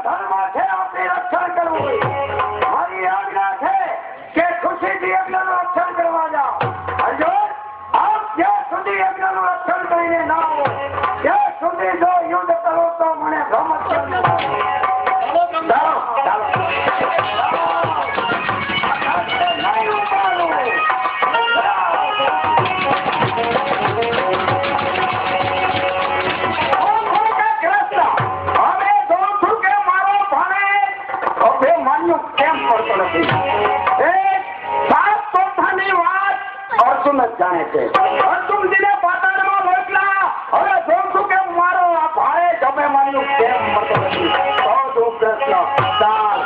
ધર્મ છે આપણે રક્ષણ કરવું. મારી આજ્ઞા છે કે ખુશીથી યજ્ઞનું રક્ષણ કરવા જાઓ. અર્જુન, આપ જ્યાં સુધી યજ્ઞનું રક્ષણ કરીને ના આવો ત્યાં સુધી જો યુદ્ધ કરો તો મને બ્રહ્મચર્ય જાણે છે. અર્જુનજીને પાતાળમાં મોકલા. હવે જોઉં છું કે મારો આ ભાઈ જમે માન્યું કેમ મળતો નથી. તો કૃષ્ણ ચાલ.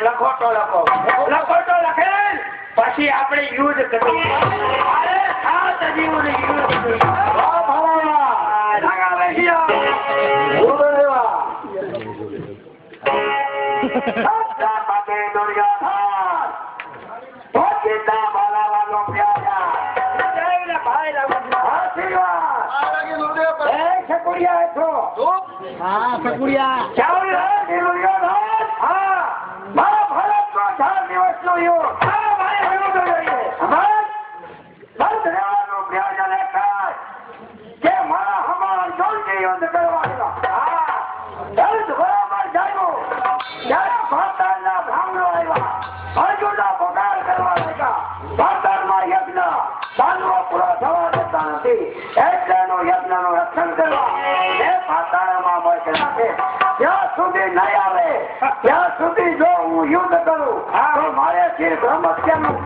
લખોટો લખે પછી આપણે યુદ્ધ કરીએ. અરે સાત જીવન યુદ્ધ જ્યાં સુધી નહીં આવે ત્યાં સુધી જો હું યુદ્ધ કરું તો મારે બ્રહ્મત્યાનું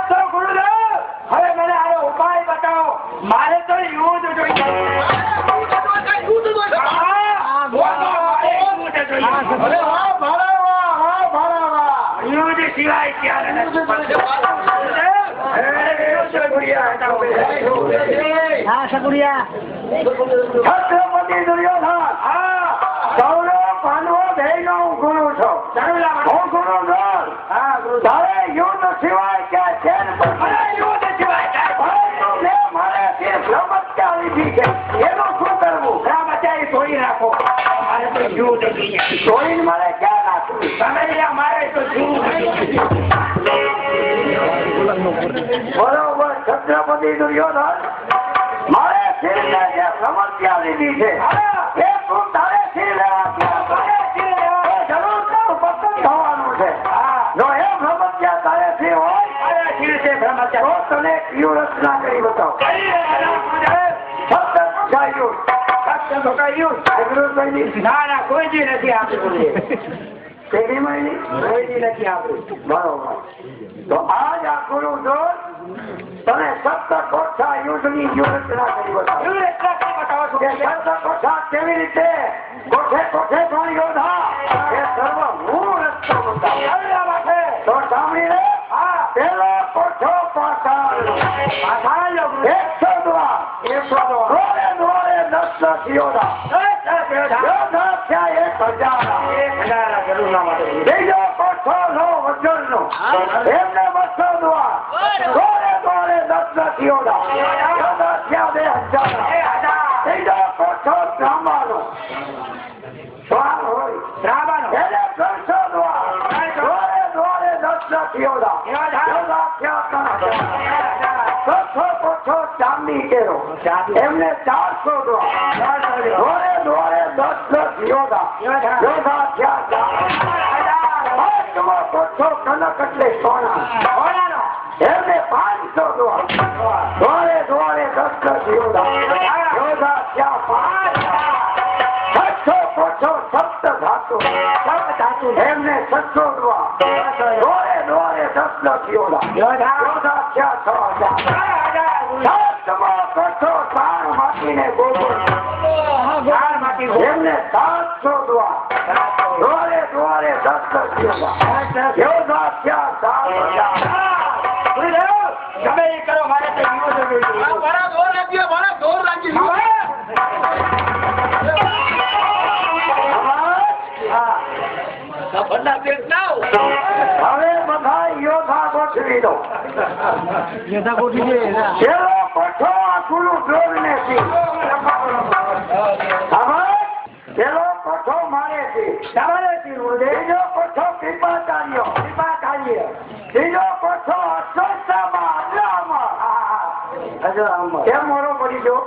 તો ગુરુદેવ હવે મને આનો ઉપાય બતાવો. મારે તો યુદ્ધ જોઈએ. યુદ્ધ સિવાય ક્યારે નથી. છત્રપતિ દુર્યોધન, કૌરવ પાંડવો બેયનો હું ગુરુ છું. હું ગુરુ છું. તારે યુદ્ધ સિવાય ક્યાં છે યુદ્ધ સિવાય મારે બ્રહ્મત્યા લીધી છે. એનું શું કરવું? બ્રહ્મચારી છોડી રાખો. મારે તો યુદ્ધ છોડીને મારે ક્યાં નાખવું? તમે મારે તો બરોબર. છત્રપતિ દુર્યોધન, મારે શિરને જે સમસ્યા લીધી છે એ તું તારે શિર જરૂર તારું પસંદ થવાનું છે. જો એ સમસ્યા તારે શિર હોય શિર છે બ્રહ્મચારી તો તને યુ રચના કરી બતાવો. ના ના કોઈ જ નથી આપ્યું. બરોબર. તો આજ આ ગુરુ જો તને 17 કોઠા યુદ્ધની રચના કરી બતાવો. કેવી રીતે કોઠે કોઠે પણ યોધા એ સર્વ હું રસ્તો બતાવો. તો સાંભળી રે. પેલો કોઠો પાતાળ 100 દ્વાર. દ્વારે દ્વારે 10 યોધા. યોધા થયા 1000. બીજો કોઠો નો વજન નો એમને 200 દ્વાર. દ્વારે દ્વારે 10 યોધા. યોધા થયા 2000. ત્રીજો કોઠો ત્રાંબાનો શ્વાન હોય એને 300 દ્વાર. દ્વારે દ્વારે 10 યોધા. યોધા થયા 3000. ચોથો કોઠો ચાંદી કેરો એમને 400 દ્વાર. દ્વારે દ્વારે 10 યોધા. યોધા થયા 4000. પાંચમો કોઠો કનક એટલે સોના એમને 500 દ્વાર. દ્વારે દ્વારે 10 છસો પોછો સપ્ત ધાતુ એમને સત્સોડવા દોરે દોરે દસલો થયોલા યોધા થયા 6000 સાતમો પોછો તાણ માટીને ગોગો એમને 700 દોરે દોરે દસલો થયોલા યોધા થયા 7000 તમે એ કરો મારે તો મારા દોર લાગ્યો મારા દોર લાગી હવે બધા યોધા ગોઠવી દો. પેલો પઠો આખું જોઈને છે. પેલો પઠો મારે છે. બીજો પઠો કૃપાચાર્ય. ત્રીજો પઠો અશ્વત્થામા. કેમ મોરો પડી ગયો?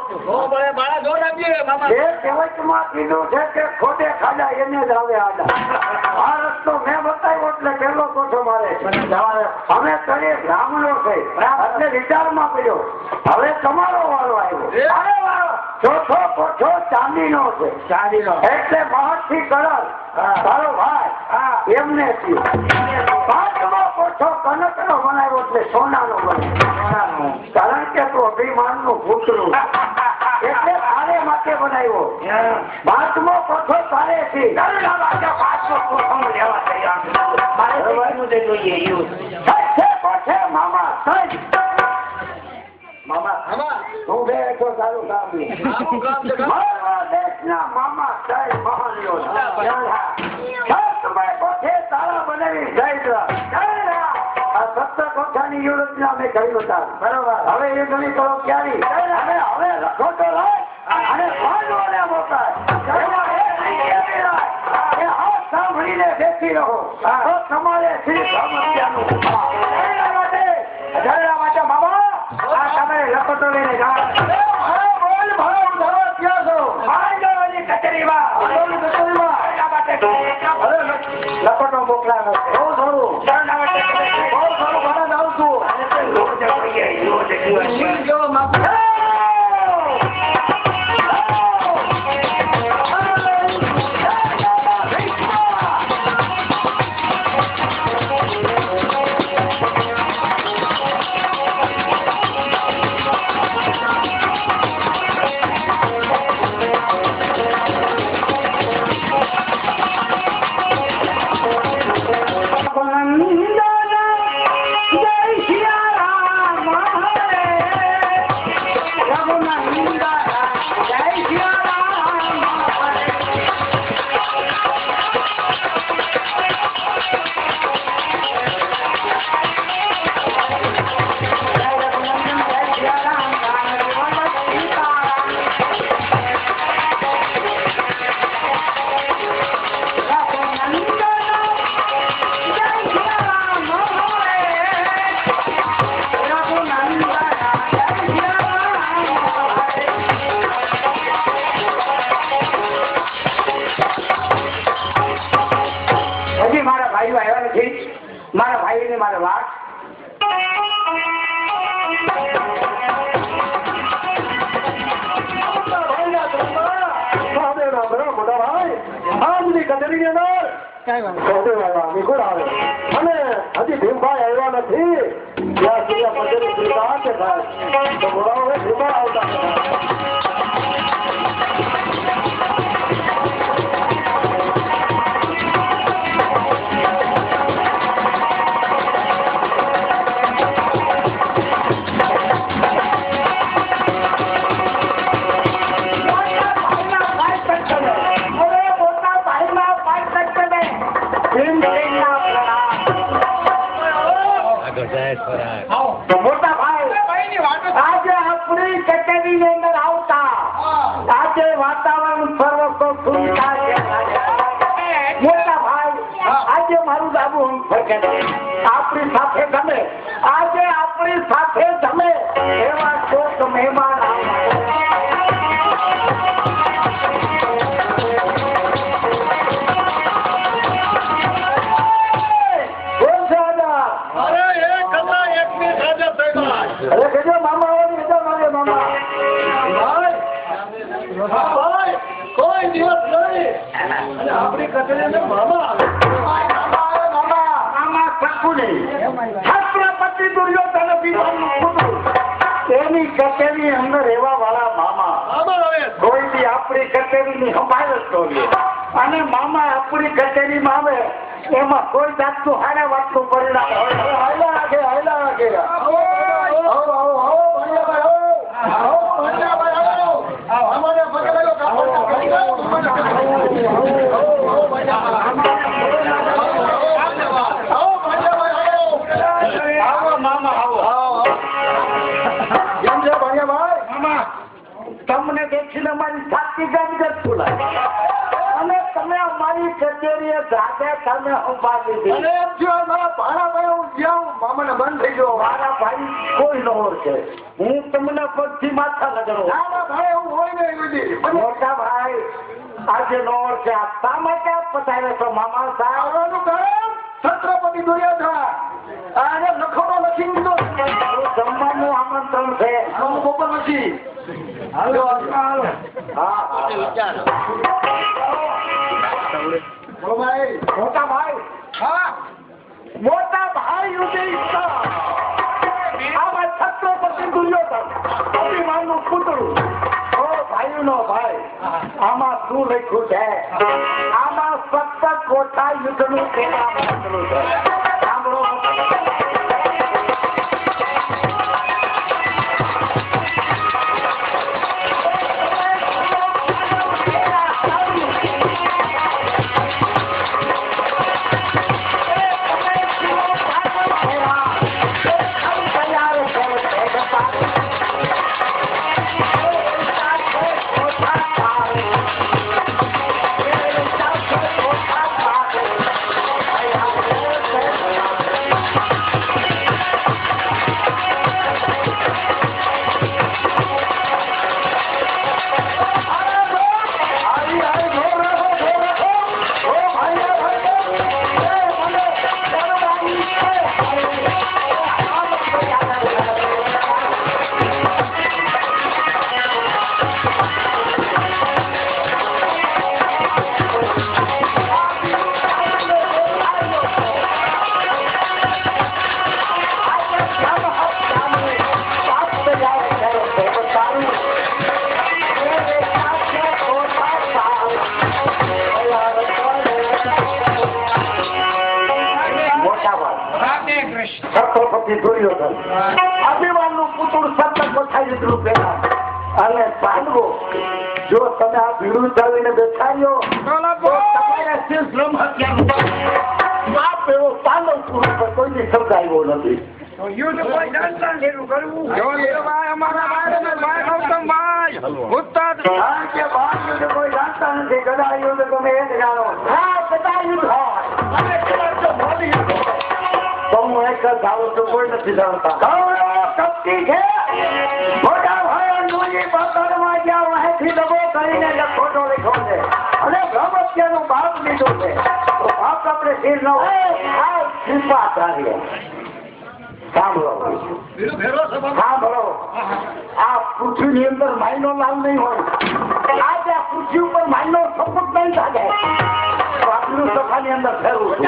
એ કહેવતમાં કીધું છે કે ખોટે ખાડા એને જ આવે આડા. આ રસ્તો મેં બતાવ્યો એટલે પેલો કોઠો મારે અમે કરીએ બ્રાહ્મણો છે એટલે વિચારમાં પડ્યો હવે તમારો વારો આવ્યો. ચોથો કોઠો ચાંદીનો છે. એટલે મહત્થી કલર તારો ભાઈ એમને પાંચમો કોઠો કનકનો બનાવ્યો એટલે સોનાનો બનાવ્યો. કારણ કે તું અભિમાન નું ભૂતરું એટલે તારે માટે બનાવ્યો. પાંચમો કોઠો તારે છે. પાંચમો કોઠો લેવા તૈયાર મામા મામા હું બે તો સારું કામ મારા દેશના મામા સાહેબ મહાન તારા બનાવી જય આ 7 કોઠાની યોજના અમે કર્યું હતા. બરોબર. હવે એ ઘણી કરો ક્યારે અને હવે લખો તો અને ભાંડવોને મોકલાય સાંભળીને બેસી રહો તો તમારે શ્રી સમસ્યાનું મામા આ તમે લખોટો લઈને જાઓ. લખોટો મોકલાનો બહુ સારું જાઉં છું. મારા ભાઈ ને મારા વાત અને હજી ભીમભાઈ આવ્યા નથી ત્યાં સુધી આવતા મોટા ભાઈ આજે આપણી કચેરી ની અંદર આવતા આજે વાતાવરણ સર્વસ્વ સુવિધા છે. મોટા ભાઈ આજે મારું બાબુ આપણી સાથે જમે આજે આપણી સાથે જમે એવા શોક મહેમાન દિવસ રહી અને આપણી કચેરીને મામા આવે. મામા શકુની છત્રપતિ દુર્યોધન વિવાહનું પુત્ર તેની કચેરી અંદર રહેવા વાળા મામા કોઈ બી આપણી કચેરીની સંભાળ જ કરીએ અને મામા આપણી કચેરીમાં આવે એમાં કોઈ જાતનું હારા વાતનું પરિણામ હોય. હાયલા આગે આવો તમને દેખીને મારી છાતી ગદગદ ફૂલાય અને તમે અમારી કચેરીએ જાતે તમે સંભાળી દીધી. મારા બંધ થઈ ગયો. મારા ભાઈ કોઈ ન ઓળખે. હું તમને પગથી માથા લગાડો. મોટા ભાઈ આજે ન ઓળખે. શા માટે પતાવે છો મામા સાહેબ? છત્રપતિ દુર્યોધન આજે લખોડો લખી દીધો. જમવાનું આમંત્રણ છે. બપોર નથી. મોટા ભાઈ આમાં છત્રપતિ દુર્યોધન અભિમાનનું પૂતળું. ઓ ભાઈનો ભાઈ આમાં શું લખ્યું છે? આમાં સતત કોઠા યુદ્ધનું પેલા લખેલું છે. સાંભળો. છત્રપતિ દુર્યોધન અભિમાનનું પુતળું સતત કોઠા યુદ્ધનું પેલા અને પાંડવો જો તમે આ ભીડું ચાલીને બેઠાયો તો તમારા શીર્ષ બ્રહ્મ હત્યાનું પાપ એવો પાંડવ પૂરો પર કોઈને સમજાયો નથી. યુદ્ધ કોઈ જાણતા નથી કરવું. જો દેવાય અમારા ભાઈ ગૌતમભાઈ ઉસ્તાદ કે બાર યુદ્ધ કોઈ જાણતા નથી. ગદા યુદ્ધ તમે એ જ જાણો. હા, ગદા યુદ્ધ હોય અને કદાચ તો મોદી યુદ્ધ હોય. તો હું એક જ જાણું છું, કોઈ નથી જાણતા. કૌરવો શક્તિ છે. મોટા ભાઈ નોની પકડમાં જ્યાં વાહેથી દબો કરીને લખોટો લખ્યો છે અને બ્રહ્મત્યાનું બાપ લીધું છે. તો બાપ આપણે શીર ન હોય આ કૃપા કાર્ય. સાંભળો આ પૃથ્વીની અંદર માયનો લાલ નહીં હોય. આજે આ પૃથ્વી ઉપર માયનો સપોર્ટ નહીં થાય. આપનું સભાની અંદર ફેરવું છું.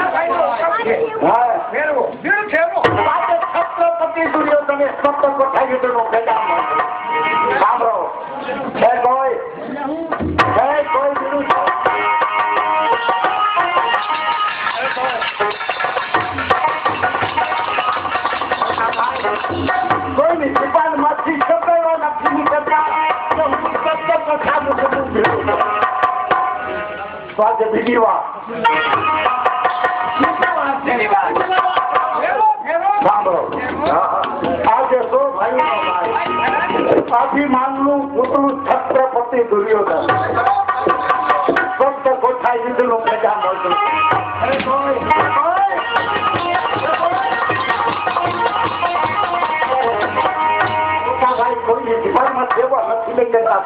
છત્રપતિ દુર્યોધન સપ્ત કોઠા યુદ્ધનો પેગામ સાંભળો. હે કોઈ વિરુદ્ધ કોઈની કૃપા માંથી છપાયો નથી નીકળતા. તો આજે બીજી વાત સાંભળો. આજે સો ભાઈનો ભાઈ અભિમાનનું પુતળું છત્રપતિ દુર્યોધન સપ્ત કોઠા યુદ્ધનું પેગામ મળતું. કોઈની જીવનમાં સેવા નથી લઈ જતા.